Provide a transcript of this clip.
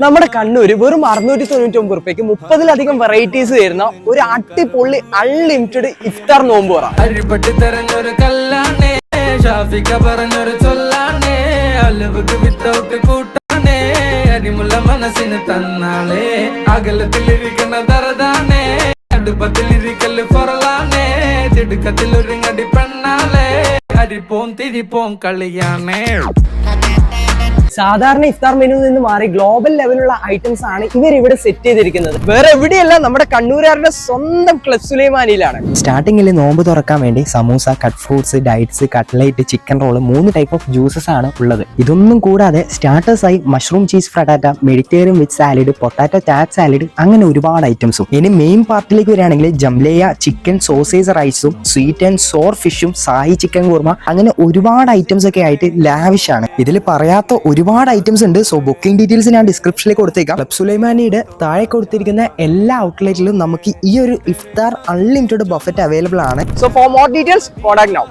നമ്മുടെ കണ്ണൂര് വെറും 699 രൂപയ്ക്ക് 30-ലധികം വെറൈറ്റീസ് വരുന്ന ഒരു അടിപൊളി അൺലിമിറ്റഡ് ഇഫ്താർ നോമ്പ് പറ. അരിപട്ടി തെരഞ്ഞൊരു കല്ലാണേ, ഷാഫിക്ക പറഞ്ഞൊരു ചൊല്ലാണേ, അലവുക്ക് വിത്തൗട്ട് കൂട്ടാണേ, അരിമുള്ള മനസ്സിന് തന്നാളേ, അകലത്തിലിരിക്കുന്ന ദറദാണേ, അടുപ്പത്തിലിരിക്കല് ഫൊറലാണേ, തിടുക്കത്തിലൊരുങ്ങടി പെണ്ണാളേ, അരിപ്പോം തിരിപ്പോം കളിയാണേ. സാധാരണ ഇഫ്താർ മെനുവിൽ നിന്ന് മാറി ഗ്ലോബൽ ലെവലുള്ള ഐറ്റംസ് ആണ് ഇവർ ഇവിടെ സെറ്റ് ചെയ്തിരിക്കുന്നത്. വേറെ എവിടെയല്ല, നമ്മുടെ കണ്ണൂരുകാരുടെ സ്വന്തം ക്ലബ് സുലൈമാനിയിലാണ്. സ്റ്റാർട്ടിങ്ങിൽ നോമ്പ് തുറക്കാൻ വേണ്ടി samosa, cut fruits, dates, cutlet, chicken roll 3 type of juices ആണ് ഉള്ളത്. ഇതൊന്നും കൂടാതെ സ്റ്റാർട്ടേഴ്സായി mushroom cheese frittata, Mediterranean with salad, potato ടാറ്റ് സാലഡ്, അങ്ങനെ ഒരുപാട് ഐറ്റംസും. ഇനി മെയിൻ പാർട്ടിലേക്ക് വരികയാണെങ്കിൽ ജംലേയ, ചിക്കൻ സോസേജ് റൈസും, സ്വീറ്റ് ആൻഡ് സോർ ഫിഷും, സായി ചിക്കൻ കുർമ, അങ്ങനെ ഒരുപാട് ഐറ്റംസ് ഒക്കെ ആയിട്ട് ലാവിഷ് ആണ്. ഇതിൽ പറയാത്ത ഒരുപാട് ഐറ്റംസ് ഉണ്ട്. സോ ബുക്കിംഗ് ഡീറ്റെയിൽസ് ഞാൻ ഡിസ്ക്രിപ്ഷനിലേക്ക് കൊടുത്തേക്കാം. ക്ലബ് സുലൈമാനിയുടെ താഴെ കൊടുത്തിരിക്കുന്ന എല്ലാ ഔട്ട്ലെറ്റിലും നമുക്ക് ഈ ഒരു ഇഫ്താർ അൺലിമിറ്റഡ് ബഫറ്റ് അവൈലബിൾ ആണ്. So for more details, contact now.